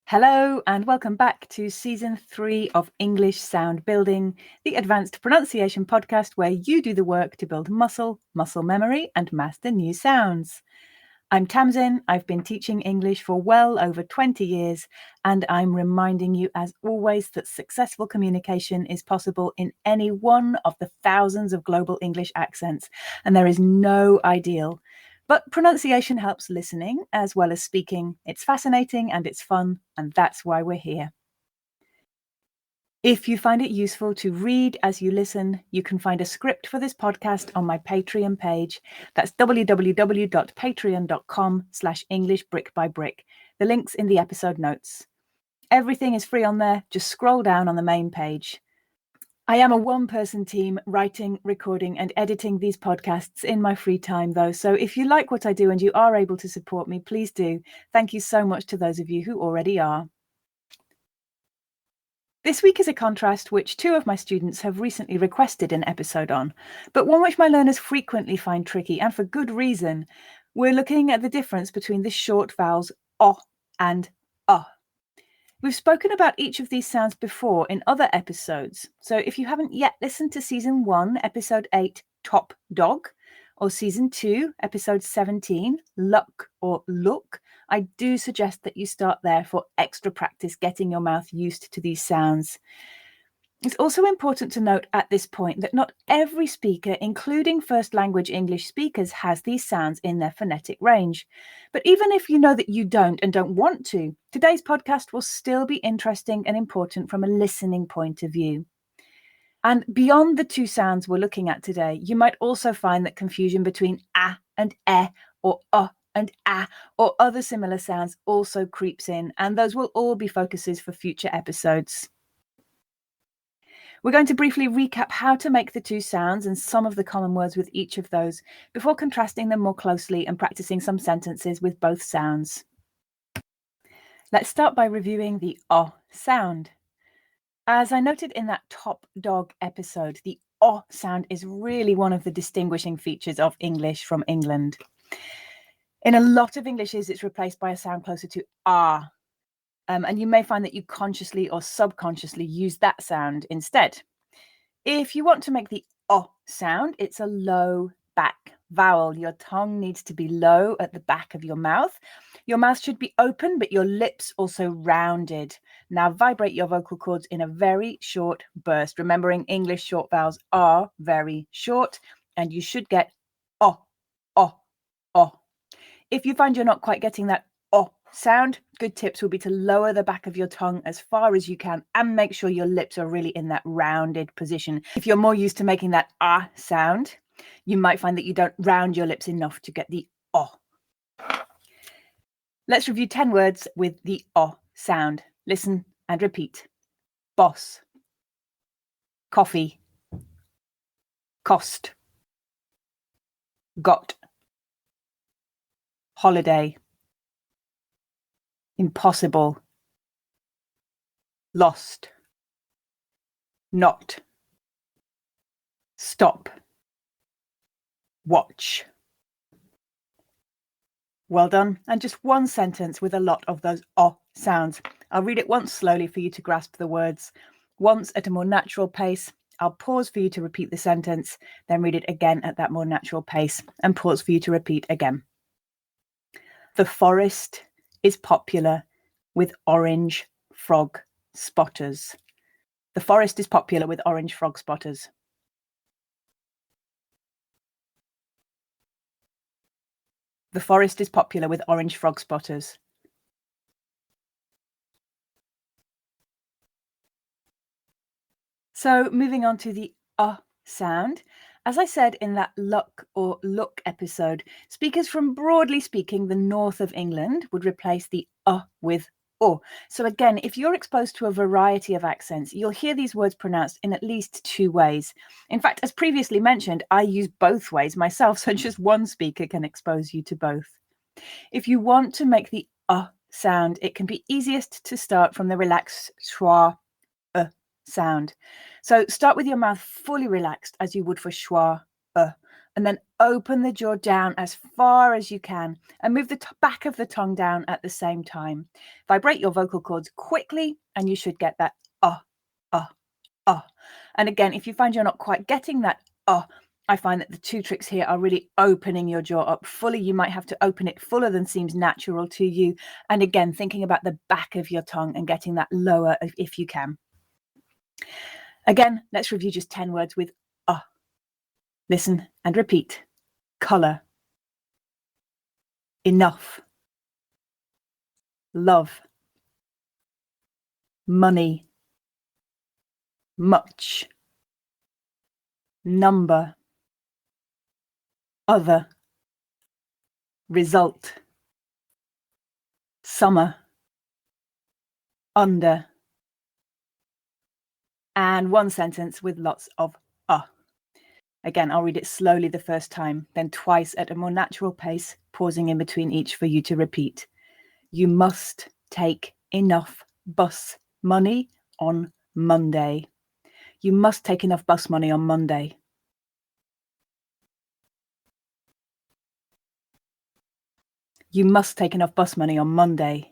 Hello and welcome back to Season 3 of English Sound Building, the advanced pronunciation podcast where you do the work to build muscle memory and master new sounds. I'm Tamsin, I've been teaching English for well over 20 years, and I'm reminding you as always that successful communication is possible in any one of the thousands of global English accents, and there is no ideal. But pronunciation helps listening as well as speaking. It's fascinating and it's fun, and that's why we're here. If you find it useful to read as you listen, you can find a script for this podcast on my Patreon page. That's www.patreon.com/EnglishBrickByBrick. The link's in the episode notes. Everything is free on there. Just scroll down on the main page. I am a one-person team writing, recording and editing these podcasts in my free time though. So if you like what I do and you are able to support me, please do. Thank you so much to those of you who already are. This week is a contrast which two of my students have recently requested an episode on, but one which my learners frequently find tricky, and for good reason. We're looking at the difference between the short vowels o and We've spoken about each of these sounds before in other episodes, so if you haven't yet listened to Season 1, Episode 8, Top Dog, or Season 2, Episode 17, Luck or Look, I do suggest that you start there for extra practice getting your mouth used to these sounds. It's also important to note at this point that not every speaker, including first language English speakers, has these sounds in their phonetic range. But even if you know that you don't and don't want to, today's podcast will still be interesting and important from a listening point of view. And beyond the two sounds we're looking at today, you might also find that confusion between a and or and a, or other similar sounds also creeps in, and those will all be focuses for future episodes. We're going to briefly recap how to make the two sounds and some of the common words with each of those before contrasting them more closely and practicing some sentences with both sounds. Let's start by reviewing the O sound. As I noted in that Top Dog episode, the O sound is really one of the distinguishing features of English from England. In a lot of Englishes, it's replaced by a sound closer to R. And you may find that you consciously or subconsciously use that sound instead. If you want to make the O sound, it's a low back vowel. Your tongue needs to be low at the back of your mouth. Your mouth should be open, but your lips also rounded. Now vibrate your vocal cords in a very short burst, remembering English short vowels are very short, and you should get O, O, O. If you find you're not quite getting that O sound, good tips will be to lower the back of your tongue as far as you can and make sure your lips are really in that rounded position. If you're more used to making that ah sound, you might find that you don't round your lips enough to get the O. Let's review 10 words with the O sound. Listen and repeat. Boss, coffee, cost, got, holiday, impossible, lost, not, stop, watch. Well done. And just one sentence with a lot of those O sounds. I'll read it once slowly for you to grasp the words. Once at a more natural pace. I'll pause for you to repeat the sentence, then read it again at that more natural pace and pause for you to repeat again. The forest is popular with orange frog spotters. The forest is popular with orange frog spotters. The forest is popular with orange frog spotters. So moving on to the sound. As I said in that luck or look episode, speakers from, broadly speaking, the north of England would replace the with o. So again, if you're exposed to a variety of accents, you'll hear these words pronounced in at least two ways. In fact, as previously mentioned, I use both ways myself, so just one speaker can expose you to both. If you want to make the sound, it can be easiest to start from the relaxed schwa sound. So start with your mouth fully relaxed as you would for schwa, and then open the jaw down as far as you can and move the back of the tongue down at the same time. Vibrate your vocal cords quickly and you should get that And again, if you find you're not quite getting that I find that the two tricks here are really opening your jaw up fully. You might have to open it fuller than seems natural to you. And again, thinking about the back of your tongue and getting that lower if you can. Again, let's review just 10 words with Listen and repeat. Color. Enough. Love. Money. Much. Number. Other. Result. Summer. Under. And one sentence with lots of Again, I'll read it slowly the first time, then twice at a more natural pace, pausing in between each for you to repeat. You must take enough bus money on Monday. You must take enough bus money on Monday. You must take enough bus money on Monday.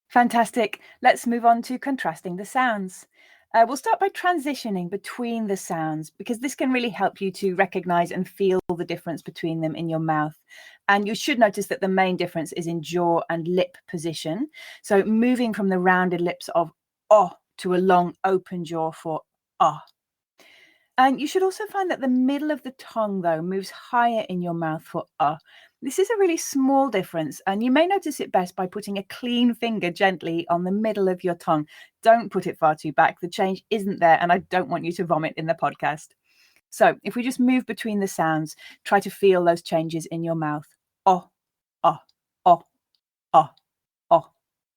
Fantastic. Let's move on to contrasting the sounds. We'll start by transitioning between the sounds because this can really help you to recognize and feel the difference between them in your mouth. And you should notice that the main difference is in jaw and lip position. So moving from the rounded lips of to a long open jaw for And you should also find that the middle of the tongue, though, moves higher in your mouth for This is a really small difference, and you may notice it best by putting a clean finger gently on the middle of your tongue. Don't put it far too back. The change isn't there, and I don't want you to vomit in the podcast. So if we just move between the sounds, try to feel those changes in your mouth. Oh, oh, oh, oh, oh,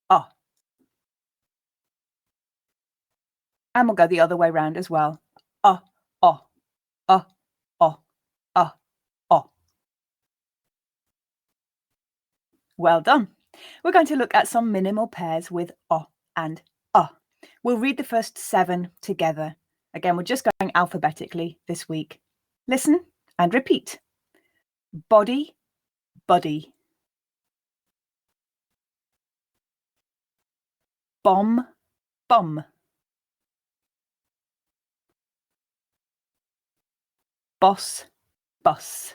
oh. And we'll go the other way round as well. Oh, oh, oh, oh, oh, oh. Well done. We're going to look at some minimal pairs with and We'll read the first 7 together. Again, we're just going alphabetically this week. Listen and repeat. Body, buddy. Bomb, bum. Boss, bus.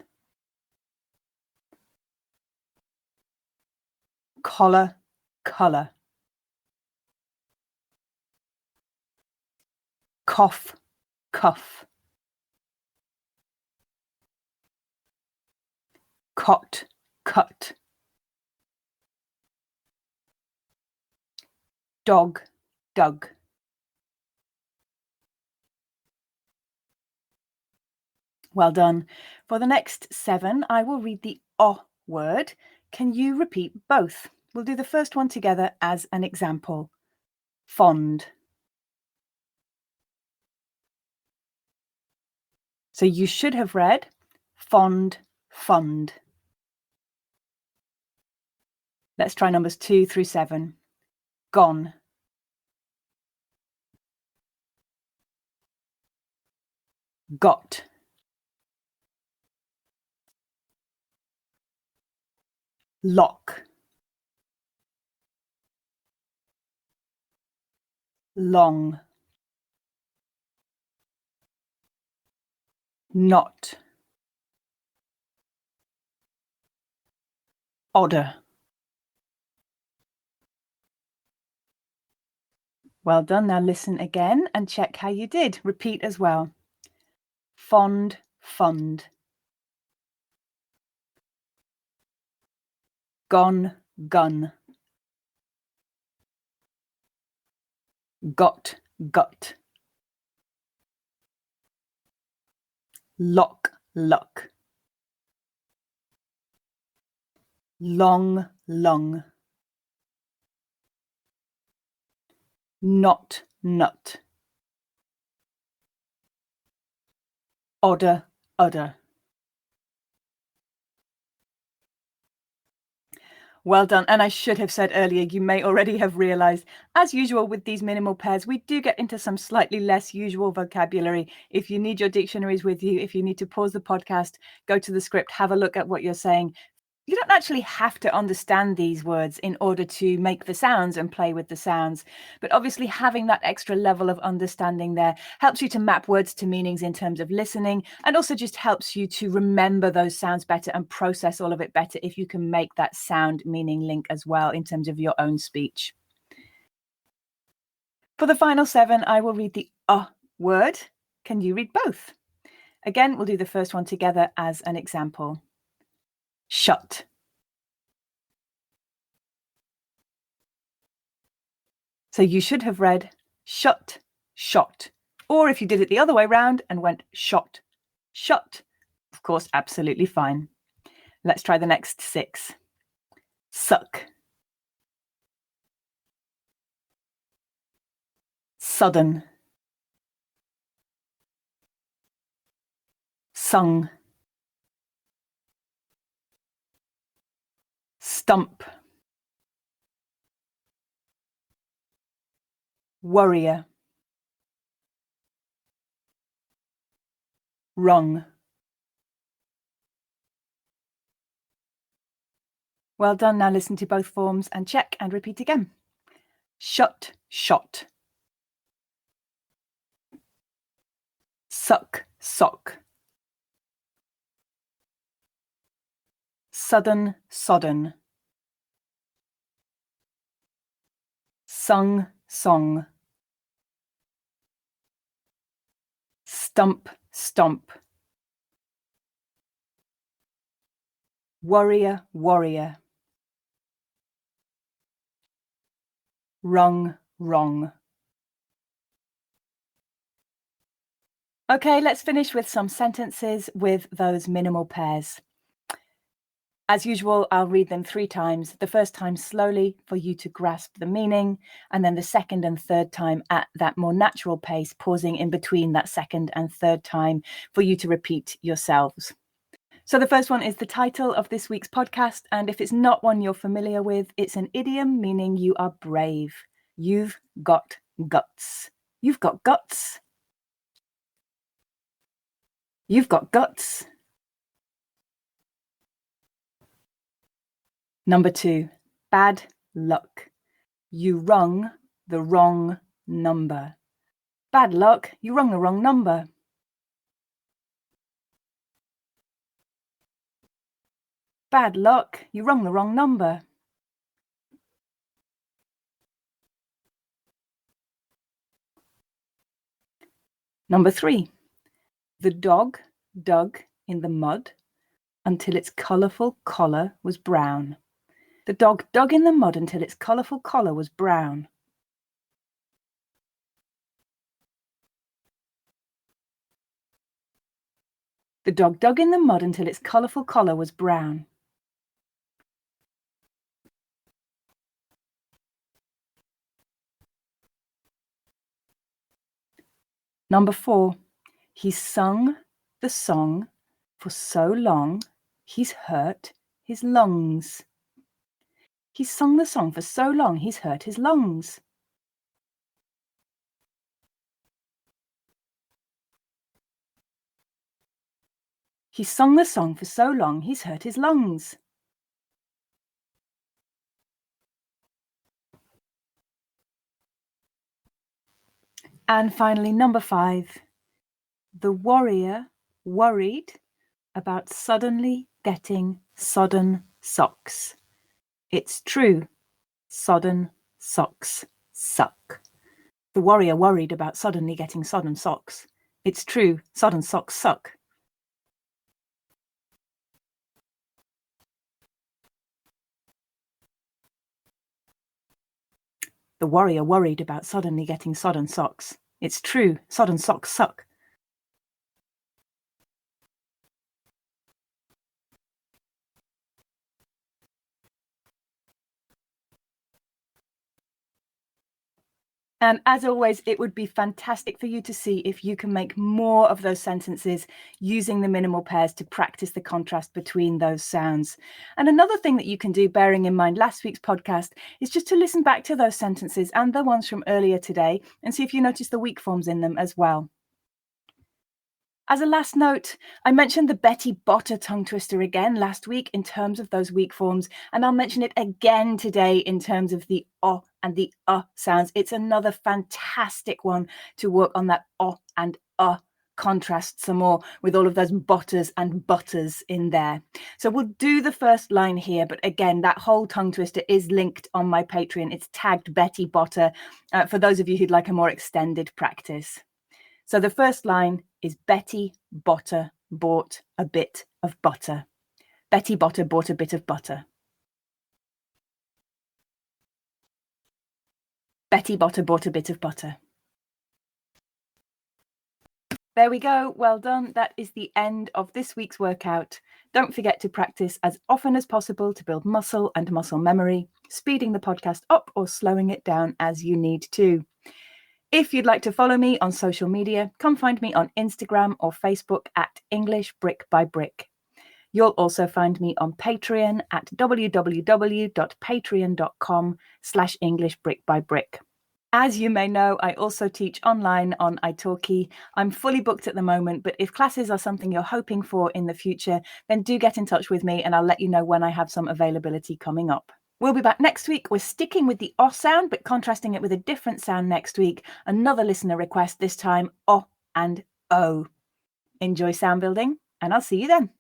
Collar, colour. Cough, cuff. Cot, cut. Dog, dug. Well done. For the next 7, I will read the word. Can you repeat both? We'll do the first one together as an example. Fond. So you should have read fond, fund. Let's try numbers 2 through 7. Gone. Got. Lock. Long. Not. Odder. Well done. Now listen again and check how you did. Repeat as well. Fond, fund. Gone, gun. Got, gut. Lock, luck. Long, lung. Not, nut. Odder, udder. Well done. And I should have said earlier, you may already have realized, as usual with these minimal pairs, we do get into some slightly less usual vocabulary. If you need your dictionaries with you, if you need to pause the podcast, go to the script, have a look at what you're saying. You don't actually have to understand these words in order to make the sounds and play with the sounds. But obviously having that extra level of understanding there helps you to map words to meanings in terms of listening, and also just helps you to remember those sounds better and process all of it better if you can make that sound meaning link as well in terms of your own speech. For the final 7, I will read the word. Can you read both? Again, we'll do the first one together as an example. Shut. So you should have read shut, shot. Or if you did it the other way round and went shot, shut, of course, absolutely fine. Let's try the next 6. Suck. Sudden. Sung. Stump. Warrior. Rung. Well done. Now listen to both forms and check and repeat again. Shut, shot. Suck, sock. Sudden, sodden. Sung, song. Stump, stomp. Warrior, warrior. Rung, wrong. Okay, let's finish with some sentences with those minimal pairs. As usual, I'll read them 3 times. The first time slowly for you to grasp the meaning, and then the second and third time at that more natural pace, pausing in between that second and third time for you to repeat yourselves. So the first one is the title of this week's podcast, and if it's not one you're familiar with, it's an idiom meaning you are brave. You've got guts. You've got guts. You've got guts. Number 2, bad luck. You rung the wrong number. Bad luck, you rung the wrong number. Bad luck, you rung the wrong number. Number 3, the dog dug in the mud until its colourful collar was brown. The dog dug in the mud until its colourful collar was brown. The dog dug in the mud until its colourful collar was brown. Number 4, he sung the song for so long he's hurt his lungs. He's sung the song for so long he's hurt his lungs. He's sung the song for so long he's hurt his lungs. And finally, number 5, the warrior worried about suddenly getting sodden socks. It's true, sodden socks suck. The warrior worried about suddenly getting sodden socks. It's true, sodden socks suck. The warrior worried about suddenly getting sodden socks. It's true, sodden socks suck. And as always, it would be fantastic for you to see if you can make more of those sentences using the minimal pairs to practice the contrast between those sounds. And another thing that you can do, bearing in mind last week's podcast, is just to listen back to those sentences and the ones from earlier today and see if you notice the weak forms in them as well. As a last note, I mentioned the Betty Botter tongue twister again last week in terms of those weak forms, and I'll mention it again today in terms of the O and the sounds. It's another fantastic one to work on that O and contrast some more with all of those botters and butters in there. So we'll do the first line here, but again, that whole tongue twister is linked on my Patreon. It's tagged Betty Botter for those of you who'd like a more extended practice. So the first line is Betty Botter bought a bit of butter. Betty Botter bought a bit of butter. Betty Botter bought a bit of butter. There we go. Well done. That is the end of this week's workout. Don't forget to practice as often as possible to build muscle and muscle memory, speeding the podcast up or slowing it down as you need to. If you'd like to follow me on social media, come find me on Instagram or Facebook at English Brick by Brick. You'll also find me on Patreon at www.patreon.com/English Brick by Brick. As you may know, I also teach online on italki. I'm fully booked at the moment, but if classes are something you're hoping for in the future, then do get in touch with me and I'll let you know when I have some availability coming up. We'll be back next week. We're sticking with the O sound, but contrasting it with a different sound next week. Another listener request, this time O and O. Enjoy sound building, and I'll see you then.